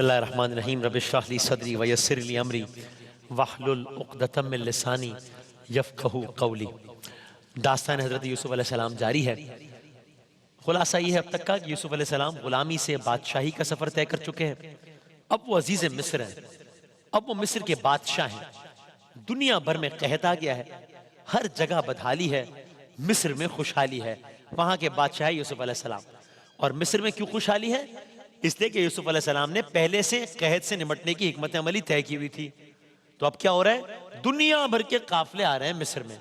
اللہ الرحمن الرحیم رب اشرح لی صدری ویسر لی امری واحلل عقدۃ من لسانی یفقہوا قولی۔ داستان حضرت یوسف علیہ السلام جاری ہے۔ خلاصہ یہ ہے اب تک کا کہ یوسف علیہ السلام غلامی سے بادشاہی کا سفر طے کر چکے ہیں۔ اب وہ عزیز مصر ہیں، اب وہ مصر کے بادشاہ ہیں۔ دنیا بھر میں قحط آ گیا ہے، ہر جگہ بدحالی ہے، مصر میں خوشحالی ہے۔ وہاں کے بادشاہ یوسف علیہ السلام۔ اور مصر میں کیوں خوشحالی ہے؟ اس لیے کہ یوسف علیہ السلام نے پہلے سے قحط سے نمٹنے کی حکمت عملی طے کی ہوئی تھی۔ تو اب کیا ہو رہا ہے؟ دنیا بھر کے قافلے آ رہے ہیں مصر میں۔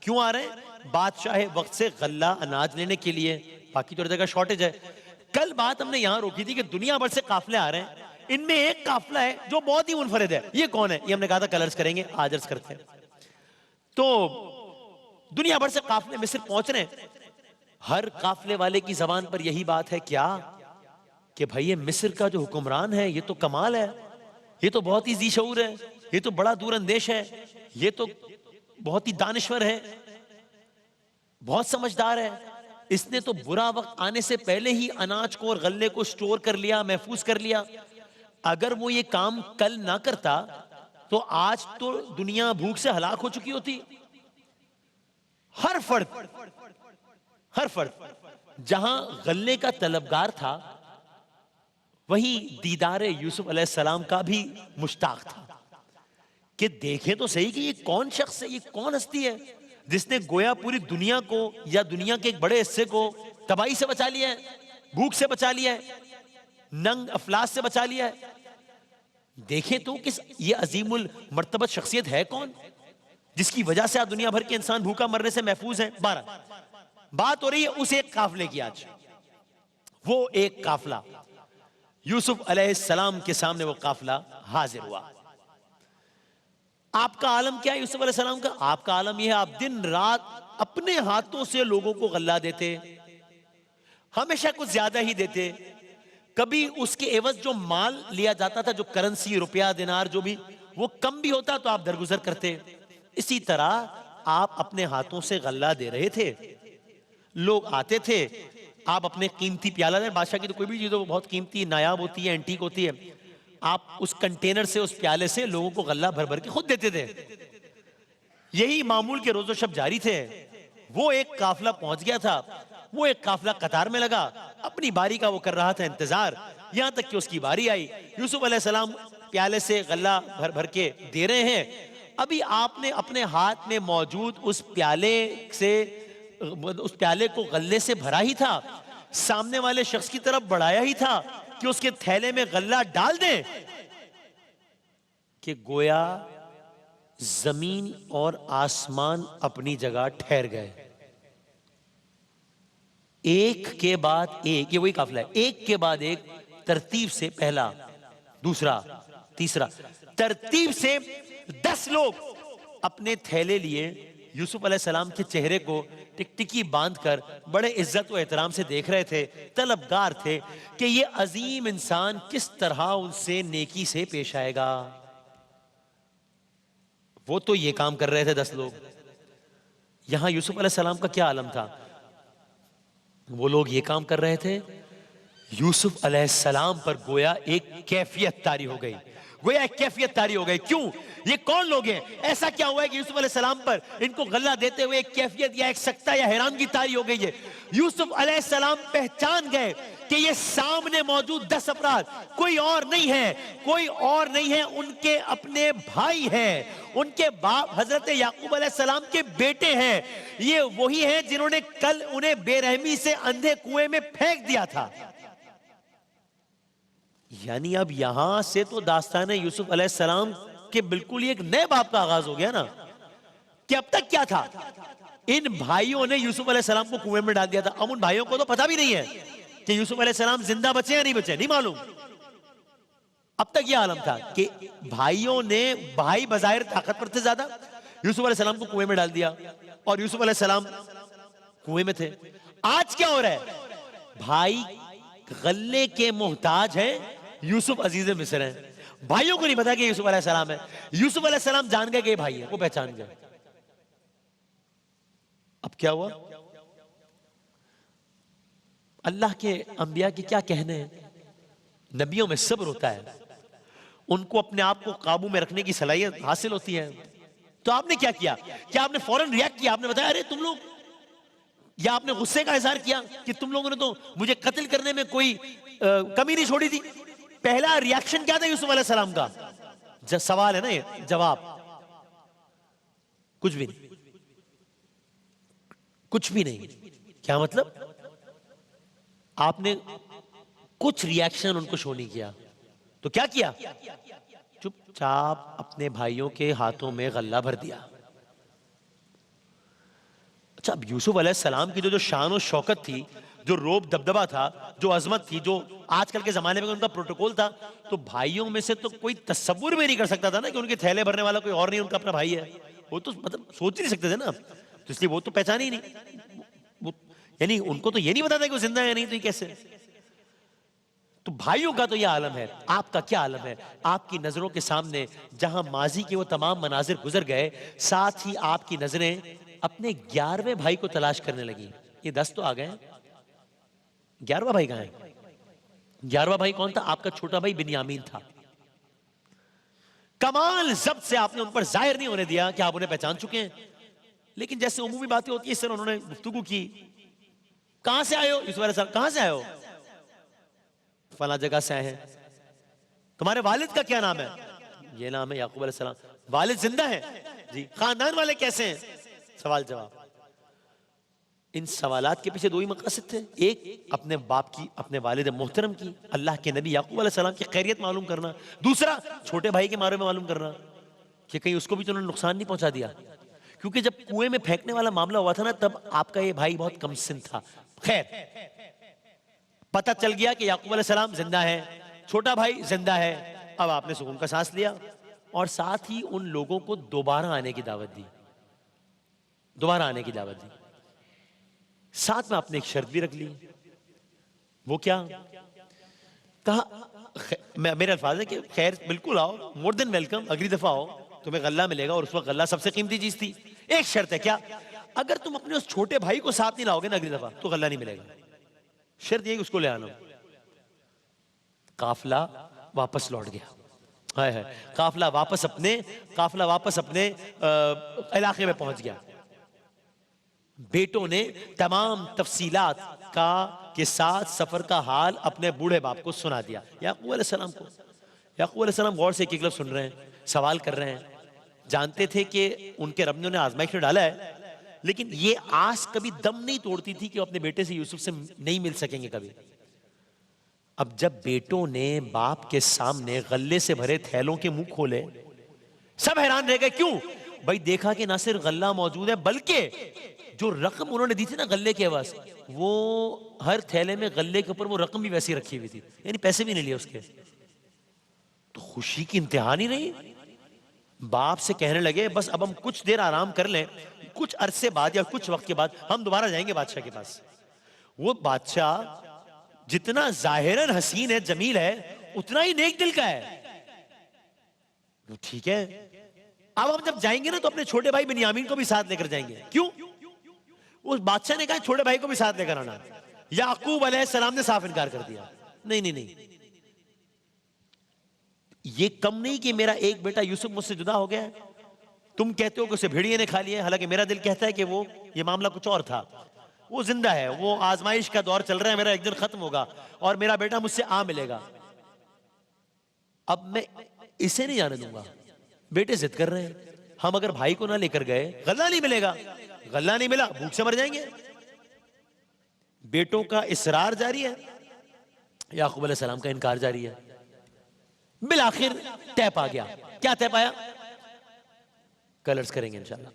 کیوں آ رہے ہیں؟ بادشاہ وقت سے غلہ اناج لینے کے لیے، باقی تو ہر جگہ شارٹیج ہے۔ کل بات ہم نے یہاں روکی تھی کہ دنیا بھر سے قافلے آ رہے ہیں، ان میں ایک قافلہ ہے جو بہت ہی منفرد ہے۔ یہ کون ہے؟ یہ ہم نے کہا تھا کل عرض کریں گے، آج عرض کرتے ہیں۔ تو دنیا بھر سے قافلے مصر پہنچ رہے ہیں۔ ہر قافلے والے کی زبان پر یہی بات ہے کیا کہ بھائی یہ مصر کا جو حکمران ہے یہ تو کمال ہے، یہ تو بہت ہی ذی شعور ہے، یہ تو بڑا دور اندیش ہے، یہ تو بہت ہی دانشور ہے، بہت سمجھدار ہے۔ اس نے تو برا وقت آنے سے پہلے ہی اناج کو اور غلے کو سٹور کر لیا، محفوظ کر لیا۔ اگر وہ یہ کام کل نہ کرتا تو آج تو دنیا بھوک سے ہلاک ہو چکی ہوتی۔ ہر فرد جہاں غلے کا طلبگار تھا وہیں دیدار یوسف علیہ السلام کا بھی مشتاق تھا کہ دیکھیں تو صحیح کہ یہ کون شخص ہے، یہ کون ہستی ہے جس نے گویا پوری دنیا کو یا دنیا کے ایک بڑے حصے کو تباہی سے بچا لیا ہے، بھوک سے بچا لیا ہے، ننگ افلاس سے بچا لیا ہے۔ دیکھیں تو کہ یہ عظیم المرتبت شخصیت ہے کون جس کی وجہ سے آج دنیا بھر کے انسان بھوکا مرنے سے محفوظ ہیں۔ بات ہو رہی ہے اس ایک قافلے کی آج۔ وہ ایک قافلہ یوسف علیہ السلام کے سامنے، وہ قافلہ حاضر ہوا۔ آپ کا عالم کیا ہے یوسف علیہ السلام کا؟ آپ کا عالم یہ ہے آپ دن رات اپنے ہاتھوں سے لوگوں کو غلہ دیتے، ہمیشہ کچھ زیادہ ہی دیتے۔ کبھی اس کے عوض جو مال لیا جاتا تھا، جو کرنسی، روپیہ، دینار، جو بھی، وہ کم بھی ہوتا تو آپ درگزر کرتے۔ اسی طرح آپ اپنے ہاتھوں سے غلہ دے رہے تھے، لوگ آتے تھے، آپ اپنے قیمتی پیالہ دیں۔ بادشاہ کی تو کوئی بھی چیز ہو وہ بہت قیمتی، نایاب ہوتی ہے، اینٹیک ہوتی ہے۔ آپ اس کنٹینر سے، اس پیالے سے لوگوں کو غلہ بھر بھر کے خود دیتے تھے۔ یہی معمول کے روز و شب جاری تھے۔ وہ ایک قافلہ پہنچ گیا تھا، وہ ایک قافلہ قطار میں لگا، اپنی باری کا وہ کر رہا تھا انتظار، یہاں تک کہ اس کی باری آئی۔ یوسف علیہ السلام پیالے سے غلہ بھر بھر کے دے رہے ہیں۔ ابھی آپ نے اپنے ہاتھ میں موجود اس پیالے کو غلے سے بھرا ہی تھا، سامنے والے شخص کی طرف بڑھایا ہی تھا کہ اس کے تھیلے میں غلہ ڈال دیں کہ گویا زمین اور آسمان اپنی جگہ ٹھہر گئے۔ ایک کے بعد ایک، یہ وہی قافلہ ہے، ایک کے بعد ایک ترتیب سے، پہلا، دوسرا، تیسرا، ترتیب سے 10 لوگ اپنے تھیلے لیے یوسف علیہ السلام کے چہرے کو ٹکٹکی باندھ کر بڑے عزت و احترام سے دیکھ رہے تھے، طلبگار تھے کہ یہ عظیم انسان کس طرح ان سے نیکی سے پیش آئے گا۔ وہ تو یہ کام کر رہے تھے 10 لوگ، یہاں یوسف علیہ السلام کا کیا عالم تھا؟ وہ لوگ یہ کام کر رہے تھے، یوسف علیہ السلام پر گویا ایک کیفیت طاری ہو گئی، گویا ایک کیفیت طاری ہو گئی۔ کیوں؟ یہ کون لوگ ہیں؟ ایسا کیا ہوا ہے کہ یوسف علیہ السلام پر ان کو غلہ دیتے ہوئے ایک کیفیت یا ایک سکتہ یا حیرانگی طاری ہو گئی ہے؟ یوسف علیہ السلام پہچان گئے کہ یہ سامنے موجود 10 افراد کوئی اور نہیں ہے، کوئی اور نہیں ہے، ان کے اپنے بھائی ہیں، ان کے باپ حضرت یعقوب علیہ السلام کے بیٹے ہیں۔ یہ وہی ہیں جنہوں نے کل انہیں بے رحمی سے اندھے کنویں میں پھینک دیا تھا۔ یعنی اب یہاں سے تو داستان یوسف علیہ السلام کے بالکل ایک نئے باب کا آغاز ہو گیا نا، کہ اب تک کیا تھا؟ ان بھائیوں نے یوسف علیہ السلام کو کنویں میں ڈال دیا تھا۔ اب ان بھائیوں کو تو پتہ بھی نہیں ہے کہ یوسف علیہ السلام زندہ بچے یا نہیں بچے، نہیں معلوم۔ اب تک یہ عالم تھا کہ بھائیوں نے، بھائی بظاہر طاقتور تھے زیادہ، یوسف علیہ السلام کو کنویں میں ڈال دیا اور یوسف علیہ السلام کنویں میں تھے۔ آج کیا ہو رہا ہے؟ بھائی غلے کے محتاج ہیں، یوسف عزیز مصر ہیں۔ بھائیوں کو نہیں پتا کہ یوسف علیہ السلام ہے، یوسف علیہ السلام جان گئے کہ یہ بھائی ہے، وہ پہچان گئے۔ اب کیا ہوا؟ اللہ کے انبیاء کے کیا کہنے ہیں؟ نبیوں میں صبر ہوتا ہے، ان کو اپنے آپ کو قابو میں رکھنے کی صلاحیت حاصل ہوتی ہے. تو آپ نے کیا کیا؟ کیا آپ نے فوراً ریاکٹ کیا؟ آپ نے بتایا ارے تم لوگ، یا آپ نے غصے کا اظہار کیا کہ تم لوگوں نے تو مجھے قتل کرنے میں کوئی کمی نہیں چھوڑی تھی؟ پہلا ریاکشن کیا تھا یوسف علیہ السلام کا؟ سوال ہے نا یہ، جواب کچھ بھی نہیں، کچھ بھی نہیں. کیا مطلب؟ آپ نے کچھ ریاکشن ان کو شو نہیں کیا. تو کیا کیا؟ چپ چاپ اپنے بھائیوں کے ہاتھوں میں غلہ بھر دیا. اچھا، اب یوسف علیہ السلام کی جو شان و شوکت تھی، جو روب دبدبہ تھا، جو عظمت تھی، جو آج کل کے زمانے میں ان کا پروٹوکول تھا، تو بھائیوں میں سے تو کوئی تصور میں نہیں کر سکتا تھا نا کہ ان کے تھیلے بھرنے والا کوئی اور نہیں، ان کا اپنا بھائی ہے. وہ تو مطلب سوچ نہیں سکتے تھے نا. تو اس لیے وہ تو پہچان ہی نہیں، یعنی ان کو تو یہ نہیں بتا تھا کہ وہ زندہ ہے نہیں، تو یہ کیسے؟ تو بھائیوں کا تو یہ عالم ہے. آپ کا کیا عالم ہے؟ آپ کی نظروں کے سامنے جہاں ماضی کے وہ تمام مناظر گزر گئے، ساتھ ہی آپ کی نظریں اپنے 11ویں بھائی کو تلاش کرنے لگی. یہ 10 تو آ گئے، 11واں بھائی کہاں ہے؟ 11واں بھائی کون تھا؟ آپ کا چھوٹا بھائی بنیامین تھا. کمال ضبط سے آپ نے ان پر ظاہر نہیں ہونے دیا کہ آپ انہیں پہچان چکے ہیں. لیکن جیسے عمومی باتیں ہوتی ہیں، اس طرح انہوں نے گفتگو کی. کہاں سے آئے ہو یوسف علیہ السلام؟ کہاں سے آئے ہو؟ فلاں جگہ سے آئے ہیں. تمہارے والد کا کیا نام ہے؟ یہ نام ہے یعقوب علیہ السلام. والد زندہ ہے؟ جی. خاندان والے کیسے ہیں؟ سوال جواب. ان سوالات کے پیچھے دو ہی مقاصد تھے. ایک، اپنے باپ کی، اپنے والد محترم کی، اللہ کے نبی یعقوب علیہ السلام کی خیریت معلوم کرنا. دوسرا، چھوٹے بھائی کے بارے میں معلوم کرنا کہ کہیں اس کو بھی تو انہوں نے نقصان نہیں پہنچا دیا. کیونکہ جب کنویں میں پھینکنے والا معاملہ ہوا تھا نا، تب آپ کا یہ بھائی بہت کم سن تھا. خیر، پتہ چل گیا کہ یعقوب علیہ السلام زندہ ہے، چھوٹا بھائی زندہ ہے. اب آپ نے سکون کا سانس لیا، اور ساتھ ہی ان لوگوں کو دوبارہ آنے کی دعوت دی. دوبارہ آنے کی دعوت دی. ساتھ میں آپ نے ایک شرط بھی رکھ لی. وہ کیا؟ کہا میرے الفاظ ہے کہ خیر بالکل آؤ، مور دین ویلکم، اگلی دفعہ آؤ، تمہیں غلہ ملے گا. اور اس وقت غلہ سب سے قیمتی چیز تھی. ایک شرط ہے. کیا؟ اگر تم اپنے اس چھوٹے بھائی کو ساتھ نہیں لاؤ گے نا اگلی دفعہ، تو غلہ نہیں ملے گا. شرط یہ کہ اس کو لے آنا. قافلہ واپس لوٹ گیا. قافلہ واپس اپنے علاقے میں پہنچ گیا. بیٹوں نے تمام تفصیلات کے ساتھ سفر کا حال اپنے بوڑھے باپ کو سنا دیا، یعقوب علیہ السلام کو. یعقوب علیہ السلام غور سے ایک ایک لفظ سن رہے ہیں، سوال کر رہے ہیں. جانتے تھے کہ ان کے رب نے انہیں آزمائش میں ڈالا ہے، لیکن یہ آس کبھی دم نہیں توڑتی تھی کہ وہ اپنے بیٹے سے یوسف سے نہیں مل سکیں گے کبھی. اب جب بیٹوں نے باپ کے سامنے غلے سے بھرے تھیلوں کے منہ کھولے، سب حیران رہ گئے. کیوں؟ بھائی دیکھا کہ نہ صرف غلہ موجود ہے، بلکہ جو رقم انہوں نے دی تھی نا غلے کے عوض، وہ ہر تھیلے میں غلے کے اوپر وہ رقم بھی ویسی رکھی ہوئی تھی، یعنی پیسے بھی نہیں لیے اس کے. تو خوشی کی انتہا نہیں رہی. باپ سے کہنے لگے بس اب ہم کچھ دیر آرام کر لیں، کچھ عرصے بعد یا کچھ وقت کے بعد ہم دوبارہ جائیں گے بادشاہ کے پاس. وہ بادشاہ جتنا ظاہراً حسین ہے، جمیل ہے، اتنا ہی نیک دل کا ہے. ٹھیک ہے، اب ہم جب جائیں گے نا تو اپنے چھوٹے بھائی بنیامین کو بھی ساتھ لے کر جائیں گے. کیوں؟ اس بادشاہ نے کہا چھوٹے بھائی کو بھی ساتھ لے کر آنا. یعقوب علیہ السلام نے صاف انکار کر دیا. نہیں، یہ کم نہیں کہ میرا ایک بیٹا یوسف مجھ سے جدا ہو گیا ہے. تم کہتے ہو کہ اسے بھیڑیے نے کھا لیا، حالانکہ میرا دل کہتا ہے کہ وہ یہ معاملہ کچھ اور تھا. وہ زندہ ہے، وہ آزمائش کا دور چل رہا ہے، میرا ایک دن ختم ہوگا اور میرا بیٹا مجھ سے آ ملے گا. اب میں اسے نہیں جانے دوں گا. بیٹے ضد کر رہے ہیں، ہم اگر بھائی کو نہ لے کر گئے غلہ نہیں ملے گا. غلہ نہیں ملا، بھوک سے مر جائیں گے. بیٹوں کا اصرار جاری ہے، یعقوب علیہ السلام کا انکار جاری ہے. بالآخر طے پا گیا. کیا طے پایا؟ کل عرض کریں گے انشاءاللہ.